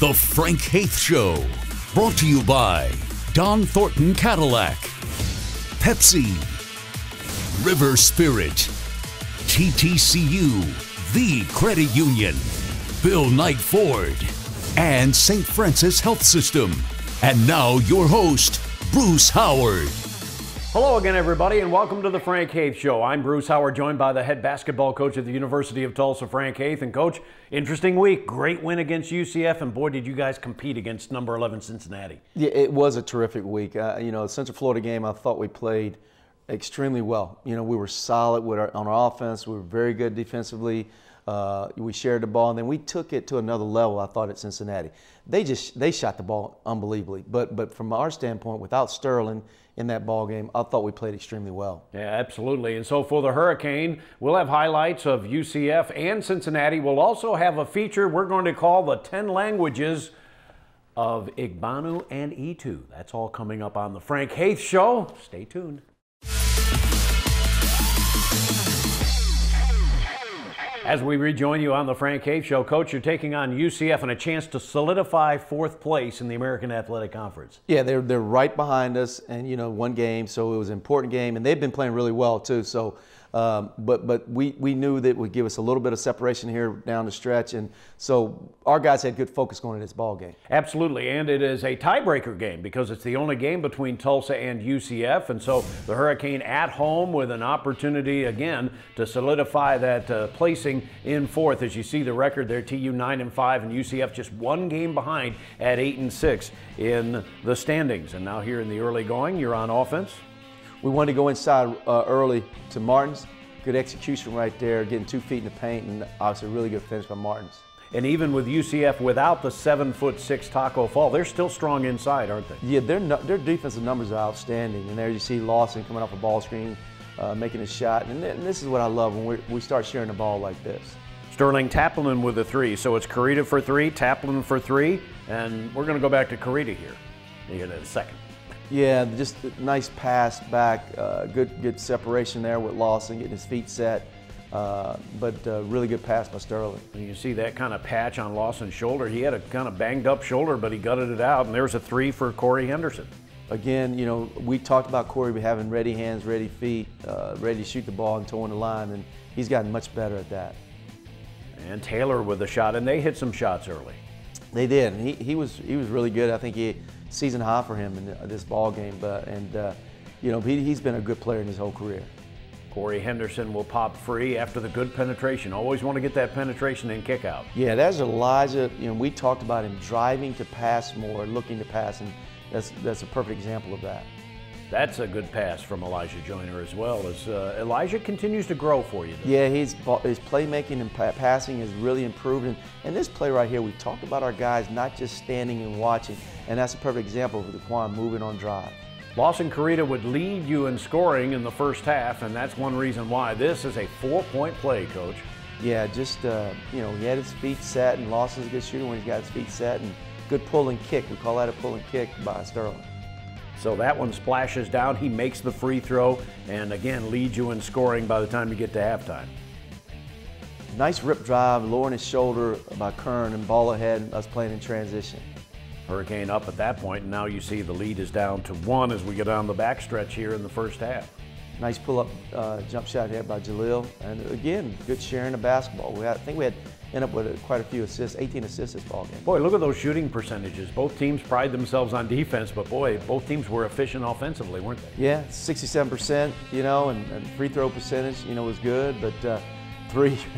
The Frank Haith Show, brought to you by Don Thornton Cadillac, Pepsi, River Spirit, TTCU, The Credit Union, Bill Knight Ford, and St. Francis Health System. And now your host, Bruce Howard. Hello again, everybody, and welcome to the Frank Haith Show. I'm Bruce Howard, joined by the head basketball coach at the University of Tulsa, Frank Haith. And Coach, interesting week. Great win against UCF, and boy, did you guys compete against number 11 Cincinnati. Yeah, it was a terrific week. The Central Florida game, I thought we played extremely well. We were solid on our offense. We were very good defensively. We shared the ball, and then we took it to another level, I thought, at Cincinnati. They shot the ball unbelievably. But from our standpoint, without Sterling in that ball game, I thought we played extremely well. Yeah, absolutely. And so for the Hurricane, we'll have highlights of UCF and Cincinnati. We'll also have a feature we're going to call the 10 languages of Igbanu and Itu. That's all coming up on the Frank Haith Show. Stay tuned. As we rejoin you on the Frank Haith Show, Coach, you're taking on UCF and a chance to solidify fourth place in the American Athletic Conference. Yeah, they're right behind us, and one game, so it was an important game, and they've been playing really well too. So, but we knew that it would give us a little bit of separation here down the stretch, and so our guys had good focus going into this ball game. Absolutely, and it is a tiebreaker game because it's the only game between Tulsa and UCF, and so the Hurricane at home with an opportunity again to solidify that placing in fourth. As you see the record there, TU 9-5 and UCF just one game behind at 8-6 in the standings. And now here in the early going, you're on offense. We wanted to go inside early to Martins. Good execution right there, getting 2 feet in the paint, and obviously a really good finish by Martins. And even with UCF without the 7'6" Taco Fall, they're still strong inside, aren't they? Yeah, their defensive numbers are outstanding. And there you see Lawson coming off a ball screen, making a shot. And this is what I love when we start sharing the ball like this. Sterling Taplin with a 3. So it's Carita for 3, Taplin for 3, and we're going to go back to Carita here in a second. Yeah, just a nice pass back, good separation there with Lawson, getting his feet set. But really good pass by Sterling. And you see that kind of patch on Lawson's shoulder. He had a kind of banged up shoulder, but he gutted it out, and there's a 3 for Corey Henderson. Again, we talked about Corey having ready hands, ready feet, ready to shoot the ball and towing the line, and he's gotten much better at that. And Taylor with a shot, and they hit some shots early. They did, and he was really good. I think season high for him in this ball game, he's been a good player in his whole career. Corey Henderson will pop free after the good penetration. Always want to get that penetration and kick out. Yeah, that's Elijah. We talked about him driving to pass more, looking to pass, and that's a perfect example of that. That's a good pass from Elijah Joyner as well, as Elijah continues to grow for you. Yeah, his playmaking and passing has really improved. And this play right here, we talked about our guys not just standing and watching, and that's a perfect example of Daquan moving on drive. Lawson Carita would lead you in scoring in the first half, and that's one reason why this is a 4-point play, Coach. Yeah, just, he had his feet set, and Lawson's a good shooter when he's got his feet set, and good pull and kick. We call that a pull and kick by Sterling. So that one splashes down. He makes the free throw, and again, leads you in scoring by the time you get to halftime. Nice rip drive, lowering his shoulder by Kern, and ball ahead, us playing in transition. Hurricane up at that point, and now you see the lead is down to 1 as we get down the backstretch here in the first half. Nice pull-up jump shot here by Jalil, and again, good sharing of basketball. I think we end up with quite a few assists, 18 assists this ball game. Boy, look at those shooting percentages. Both teams pride themselves on defense, but boy, both teams were efficient offensively, weren't they? Yeah, 67%, and free throw percentage, was good, but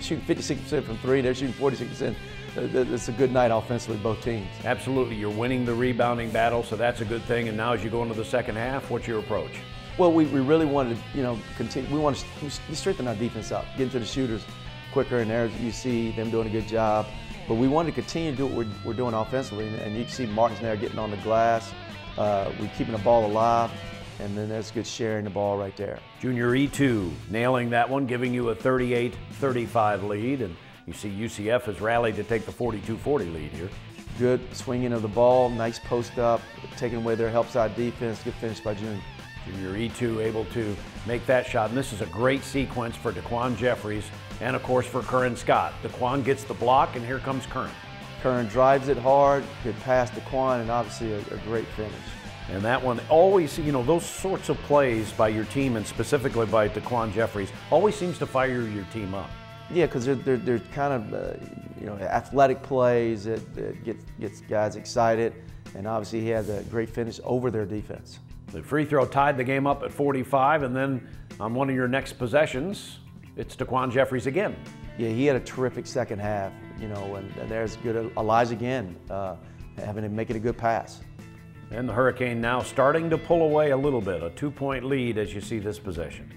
shooting 56% from 3, they're shooting 46%. It's a good night offensively, both teams. Absolutely. You're winning the rebounding battle, so that's a good thing. And now as you go into the second half, what's your approach? Well, we really wanted to, continue. We want to strengthen our defense up, get into the shooters quicker, and there you see them doing a good job. But we wanted to continue to do what we're doing offensively, and you can see Martins there getting on the glass. We're keeping the ball alive, and then there's good sharing the ball right there. Junior E2 nailing that one, giving you a 38-35 lead, and you see UCF has rallied to take the 42-40 lead here. Good swinging of the ball, nice post up, taking away their help side defense, good finish by Junior. Junior E2 able to make that shot, and this is a great sequence for Daquan Jeffries and of course for Curran Scott. Daquan gets the block, and here comes Curran. Curran drives it hard, good pass to Quan, and obviously a great finish. And that one always, you know, those sorts of plays by your team, and specifically by DeQuan Jeffries, always seems to fire your team up. Yeah, because they're kind of, you know, athletic plays that gets guys excited, and obviously he has a great finish over their defense. The free throw tied the game up at 45, and then on one of your next possessions, it's DeQuan Jeffries again. Yeah, he had a terrific second half, you know, and there's good Elijah again, having to make it a good pass. And the Hurricane now starting to pull away a little bit, a 2-point lead as you see this possession.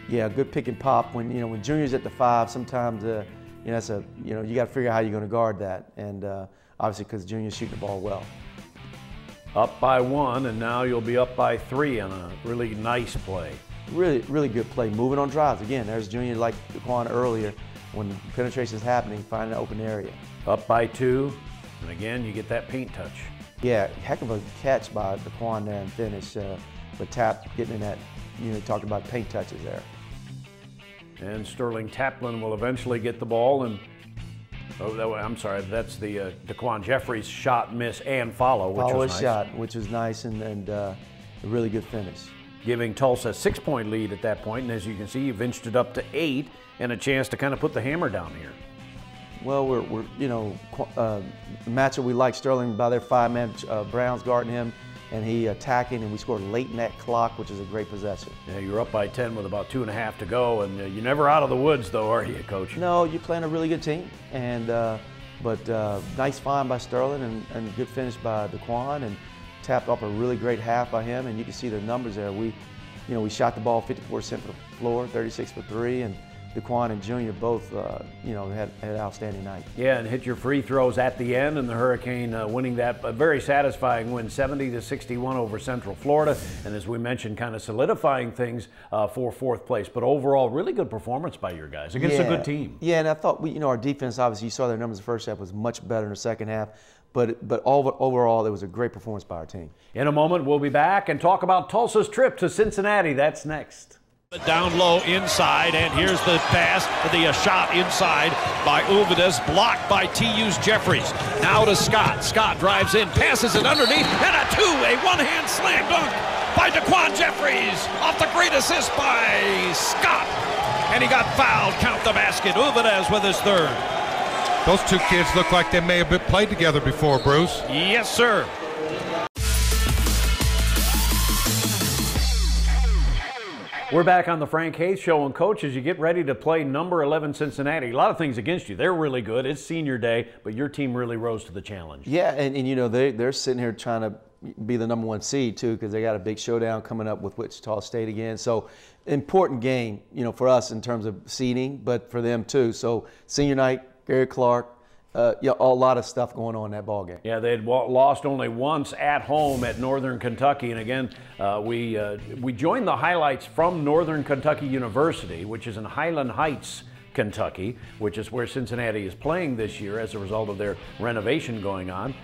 Yeah, good pick and pop. When when Junior's at the 5, sometimes you know you got to figure out how you're going to guard that, and obviously because Junior's shooting the ball well. Up by 1, and now you'll be up by 3 on a really nice play. Really good play, moving on drives. Again, there's Junior like DeQuan earlier, when penetration is happening, finding an open area. Up by 2, and again you get that paint touch. Yeah, heck of a catch by DeQuan there and finish, but Tap getting in that, talking about paint touches there. And Sterling Taplin will eventually get the ball, and I'm sorry, that's the DeQuan Jeffries shot, miss, and follow, which was nice. Shot, which was nice, and a really good finish. Giving Tulsa a 6-point lead at that point, and as you can see, you've inched it up to 8, and a chance to kind of put the hammer down here. Well, we're the matchup we like, Sterling by their 5-man, Brown's guarding him, and he attacking, and we scored late in that clock, which is a great possession. Yeah, you're up by 10 with about 2.5 to go, and you're never out of the woods, though, are you, Coach? No, you're playing a really good team, and but nice find by Sterling and good finish by DeQuan, and tapped off a really great half by him, and you can see the numbers there. We shot the ball 54% from the floor, 36 for 3, and DeQuan and Junior both, had an outstanding night. Yeah, and hit your free throws at the end, and the Hurricane winning that very satisfying win, 70-61 over Central Florida. And as we mentioned, kind of solidifying things for 4th place. But overall, really good performance by your guys against a good team. Yeah, and I thought our defense, obviously, you saw their numbers in the first half, was much better in the second half. But overall, it was a great performance by our team. In a moment, we'll be back and talk about Tulsa's trip to Cincinnati. That's next. Down low inside, and here's the pass, the shot inside by Uvidas, blocked by TU's Jeffries. Now to Scott. Scott drives in, passes it underneath, and a one-hand slam dunk by DeQuan Jeffries off the great assist by Scott. And he got fouled, count the basket. Uvidas with his 3rd. Those two kids look like they may have played together before, Bruce. Yes, sir. We're back on the Frank Haith Show, and Coach, as you get ready to play number 11 Cincinnati, a lot of things against you. They're really good. It's senior day, but your team really rose to the challenge. Yeah, and they're sitting here trying to be the number 1 seed too, because they got a big showdown coming up with Wichita State again. So important game, for us in terms of seeding, but for them too. So senior night, Gary Clark. A lot of stuff going on in that ball game. Yeah, they had lost only once at home at Northern Kentucky, and again, we joined the highlights from Northern Kentucky University, which is in Highland Heights, Kentucky, which is where Cincinnati is playing this year as a result of their renovation going on.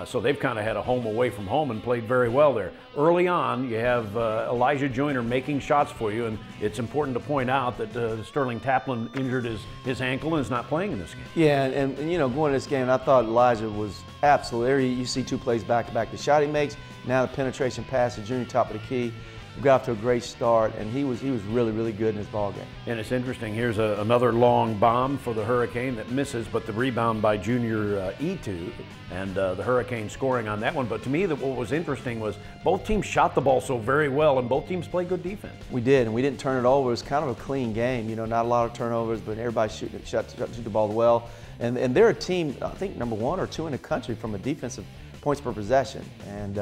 So they've kind of had a home away from home and played very well there. Early on, you have Elijah Joyner making shots for you, and it's important to point out that Sterling Taplin injured his ankle and is not playing in this game. Yeah, and going to this game, I thought Elijah was absolutely, you see 2 plays back-to-back. The shot he makes, now the penetration pass to Junior, top of the key. Got off to a great start, and he was really, really good in his ball game. And it's interesting, here's another long bomb for the Hurricane that misses, but the rebound by Junior E2, and the Hurricane scoring on that one. But to me, what was interesting was both teams shot the ball so very well, and both teams played good defense. We did, and we didn't turn it over. It was kind of a clean game, not a lot of turnovers, but everybody shoot the ball well. And they're a team, I think, number 1 or 2 in the country from a defensive points per possession. And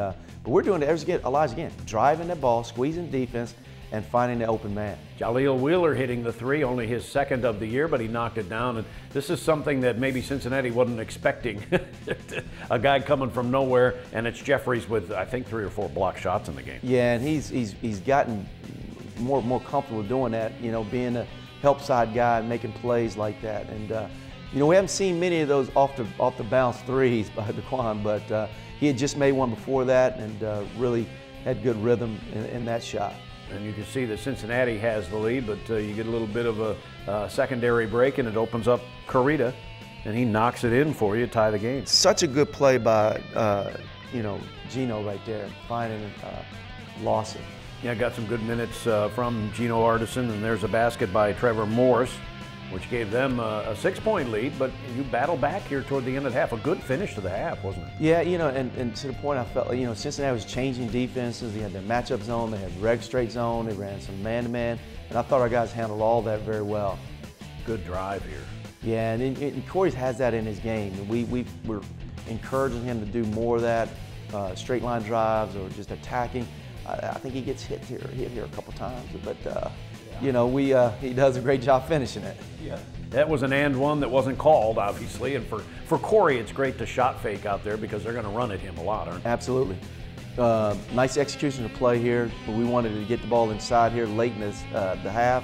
but we're doing it, Elijah again, driving the ball, squeezing defense, and finding the open man. Jaleel Wheeler hitting the 3, only his 2nd of the year, but he knocked it down. And this is something that maybe Cincinnati wasn't expecting. A guy coming from nowhere, and it's Jeffries with, I think, 3 or 4 block shots in the game. Yeah, and he's gotten more comfortable doing that, being a help side guy and making plays like that. And we haven't seen many of those off the bounce 3s by DeQuan, but he had just made one before that, and really had good rhythm in that shot. And you can see that Cincinnati has the lead, but you get a little bit of a secondary break, and it opens up Corita. and he knocks it in for you to tie the game. Such a good play by, Gino right there, finding Lawson. Yeah, got some good minutes from Gino Artison, and there's a basket by Trevor Morris, which gave them a 6-point lead, but you battle back here toward the end of the half. A good finish to the half, wasn't it? Yeah, and to the point I felt, Cincinnati was changing defenses. They had their matchup zone, they had reg straight zone, they ran some man-to-man, and I thought our guys handled all that very well. Good drive here. Yeah, and Corey has that in his game. We're encouraging him to do more of that, straight line drives or just attacking. I think he gets hit here a couple times, but he does a great job finishing it. Yeah. That was an and one that wasn't called, obviously, and for Corey, it's great to shot fake out there because they're going to run at him a lot, aren't they? Absolutely. Nice execution of play here, but we wanted to get the ball inside here late in the half,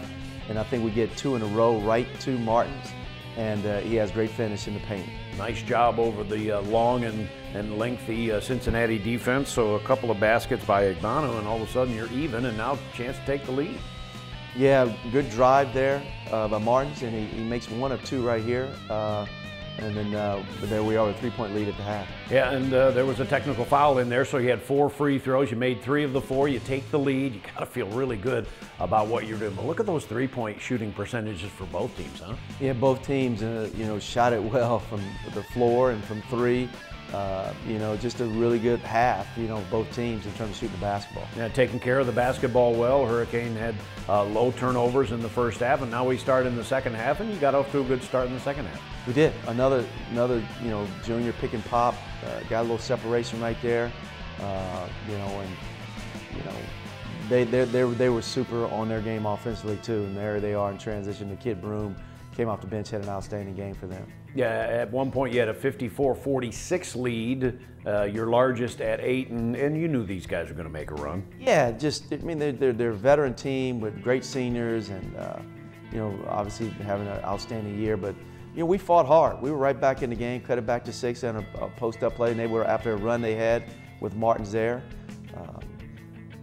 and I think we get 2 in a row right to Martins, and he has great finish in the paint. Nice job over the long and lengthy Cincinnati defense. So a couple of baskets by Igbanu, and all of a sudden you're even, and now a chance to take the lead. Yeah, good drive there by Martins, and he makes 1 of 2 right here. And then there we are with a 3-point lead at the half. Yeah, and there was a technical foul in there, so you had 4 free throws. You made 3 of the 4. You take the lead. You got to feel really good about what you're doing. But look at those 3-point shooting percentages for both teams, huh? Yeah, both teams, shot it well from the floor and from 3. Just a really good half, both teams in terms of shooting the basketball. Yeah, taking care of the basketball well. Hurricane had low turnovers in the first half, and now we start in the second half, and you got off to a good start in the second half. We did. Another junior pick and pop, got a little separation right there, they were super on their game offensively too, and there they are in transition. The kid Broom came off the bench, had an outstanding game for them. Yeah, at one point you had a 54-46 lead, your largest at 8, and you knew these guys were going to make a run. Yeah, they're a veteran team with great seniors, and obviously having an outstanding year. But we fought hard. We were right back in the game, cut it back to 6 on a post-up play, and they were after a run they had with Martins there.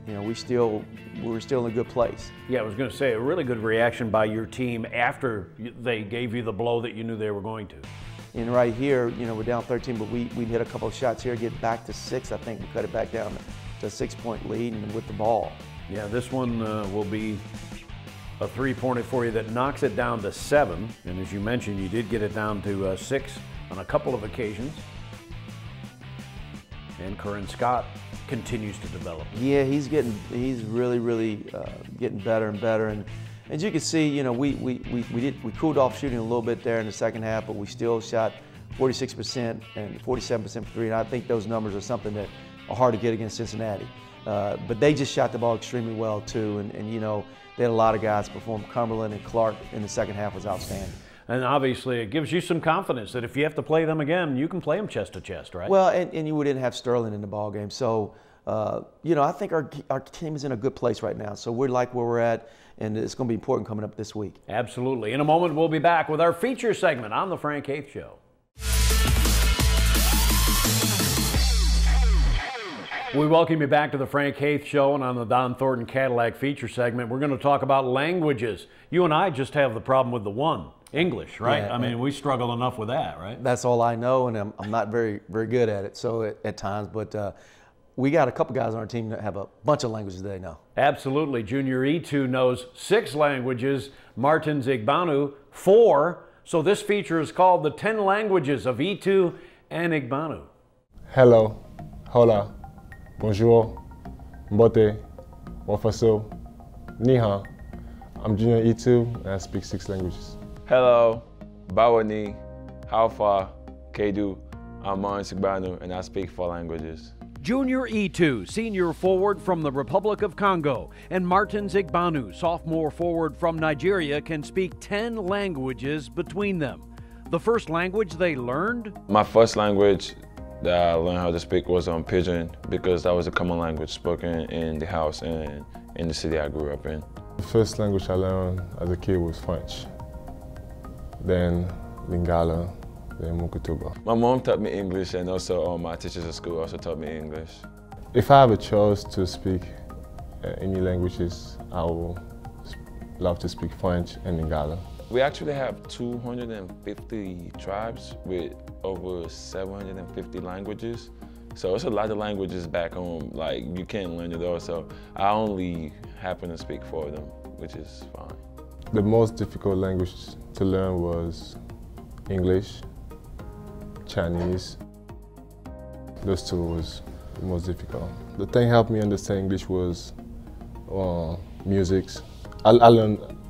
We were still in a good place. Yeah, I was going to say, a really good reaction by your team after they gave you the blow that you knew they were going to. And right here, we're down 13, but we hit a couple of shots here, get back to 6. I think we cut it back down to a 6-point lead and with the ball. Yeah, this one will be a 3-pointer for you that knocks it down to 7. And as you mentioned, you did get it down to 6 on a couple of occasions. And Curran Scott continues to develop. Yeah, he's really getting better and better. And as you can see, we cooled off shooting a little bit there in the second half, but we still shot 46% and 47% for 3. And I think those numbers are something that are hard to get against Cincinnati. But they just shot the ball extremely well too, and they had a lot of guys perform. Cumberland and Clark in the second half was outstanding. And obviously it gives you some confidence that if you have to play them again, you can play them chest to chest, right? Well, and you didn't have Sterling in the ball game. So, I think our team is in a good place right now. So we like where we're at, and it's going to be important coming up this week. Absolutely. In a moment, we'll be back with our feature segment on The Frank Haith Show. We welcome you back to the Frank Haith Show, and on the Don Thornton Cadillac feature segment, we're going to talk about languages. You and I just have the problem with the one, English, right? Yeah, I mean, we struggle enough with that, right? That's all I know, and I'm not very good at it. So at times, but we got a couple guys on our team that have a bunch of languages they know. Absolutely. Junior E2 knows 6 languages. Martins Igbanu 4. So this feature is called the 10 languages of E2 and Igbanu. Hello, hola, bonjour, mbote, wafaso, ni hao. I'm Junior E2 and I speak 6 languages. Hello, bawani, how far, kedu. I'm Martins Igbanu and I speak 4 languages. Junior E2, senior forward from the Republic of Congo, and Martins Igbanu, sophomore forward from Nigeria, can speak 10 languages between them. The first language they learned? My first language that I learned how to speak was Pidgin, because that was a common language spoken in the house and in the city I grew up in. The first language I learned as a kid was French, then Lingala, then Mukutuba. My mom taught me English, and also my teachers at school also taught me English. If I have a choice to speak any languages, I will love to speak French and Lingala. We actually have 250 tribes with over 750 languages. So it's a lot of languages back home. Like, you can't learn it all. So I only happen to speak 4 of them, which is fine. The most difficult language to learn was English, Chinese. Those 2 was the most difficult. The thing helped me understand English was music.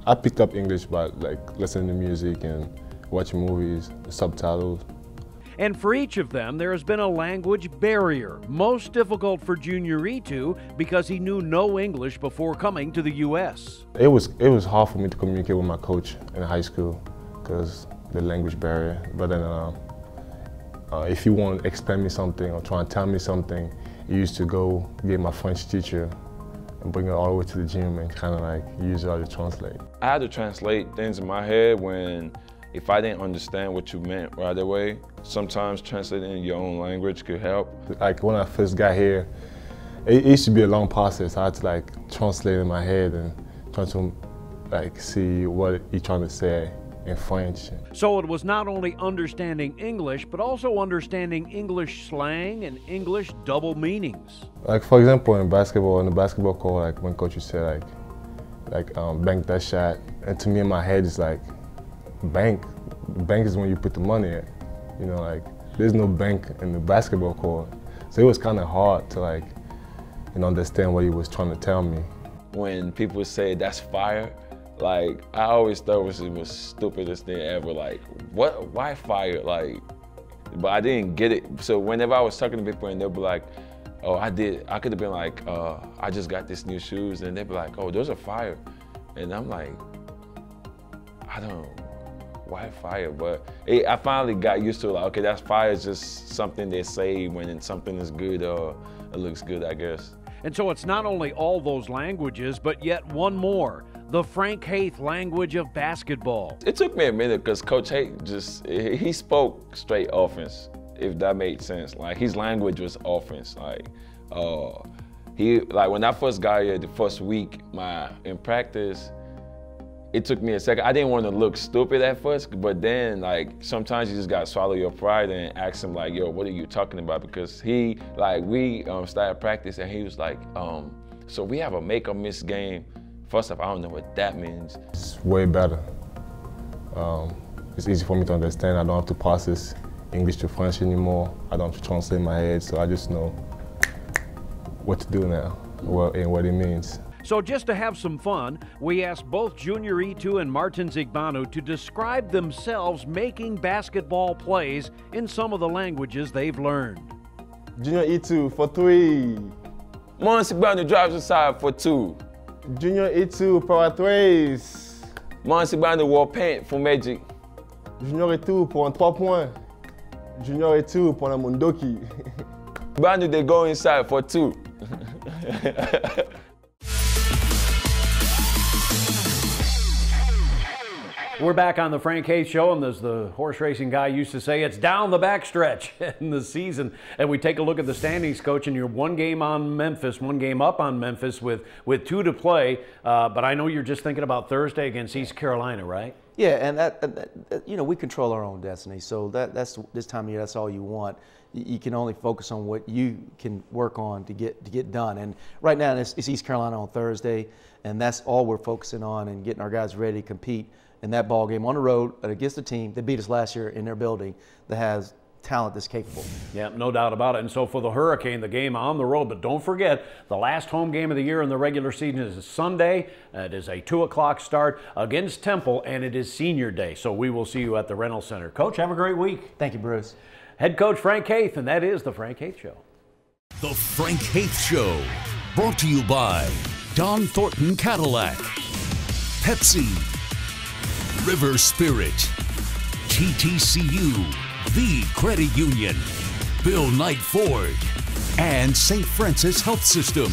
I picked up English by like listening to music and watching movies, subtitles. And for each of them, there has been a language barrier, most difficult for Junior Itu because he knew no English before coming to the U.S. It was hard for me to communicate with my coach in high school because the language barrier. But then if you want to explain me something or try and tell me something, I used to go get my French teacher and bring her all the way to the gym and kind of like use her to translate. I had to translate things in my head if I didn't understand what you meant right away. Sometimes translating in your own language could help. Like when I first got here, it used to be a long process. I had to like translate in my head and try to like see what he's trying to say in French. So it was not only understanding English, but also understanding English slang and English double meanings. Like for example, in the basketball court, like when coach would say bank that shot, and to me in my head it's like, bank is when you put the money in. You know, like there's no bank in the basketball court. So it was kind of hard to like, understand what he was trying to tell me. When people say that's fire, like I always thought it was the stupidest thing ever. Like, what? Why fire? Like, but I didn't get it. So whenever I was talking to people and they'll be like, oh, I could have been like, I just got this new shoes, and they'd be like, oh, those are fire. And I'm like, I don't, why fire? But I finally got used to it, like, okay, that's fire is just something they say when something is good or it looks good, I guess. And so it's not only all those languages, but yet one more, the Frank Haith language of basketball. It took me a minute because Coach Haith he spoke straight offense, if that made sense. Like his language was offense. Like when I first got here the first week, in practice, it took me a second. I didn't want to look stupid at first, but then like sometimes you just gotta swallow your pride and ask him like, yo, what are you talking about? Because we started practice and he was like, so we have a make or miss game. First off, I don't know what that means. It's way better. It's easy for me to understand. I don't have to process English to French anymore. I don't have to translate in my head, so I just know what to do now and what it means. So just to have some fun, we asked both Junior Itu and Martin Zigbanu to describe themselves making basketball plays in some of the languages they've learned. Junior Itu for 3. Martin Zigbanu drives inside for 2. Junior Itu para 3. Martin Zigbanu wore paint for Magic. Junior Itu pour un 3 points. Junior Itu pour un Mundoki. Zigbanu, they go inside for 2. We're back on the Frank Haith Show, and as the horse racing guy used to say, it's down the backstretch in the season. And we take a look at the standings, Coach, and you're 1 game on Memphis, 1 game up on Memphis with 2 to play. But I know you're just thinking about Thursday against East Carolina, right? Yeah, and that we control our own destiny. So that's this time of year, that's all you want. You can only focus on what you can work on to get done. And right now, it's East Carolina on Thursday, and that's all we're focusing on and getting our guys ready to compete in that ball game on the road against a team that beat us last year in their building that has talent that's capable. Yeah, no doubt about it. And so for the Hurricane, the game on the road, but don't forget, the last home game of the year in the regular season is Sunday. It is a 2 o'clock start against Temple, and it is senior day. So we will see you at the Reynolds Center. Coach, have a great week. Thank you, Bruce. Head coach Frank Haith, and that is the Frank Haith Show. The Frank Haith Show, brought to you by Don Thornton Cadillac, Pepsi, River Spirit, TTCU, The Credit Union, Bill Knight Ford, and St. Francis Health System.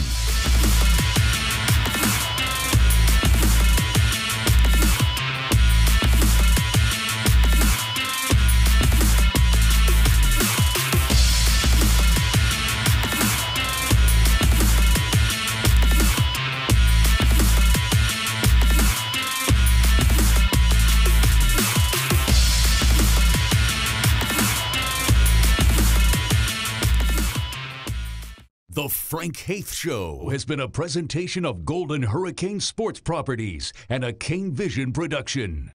The Frank Haith Show has been a presentation of Golden Hurricane Sports Properties and a Kane Vision production.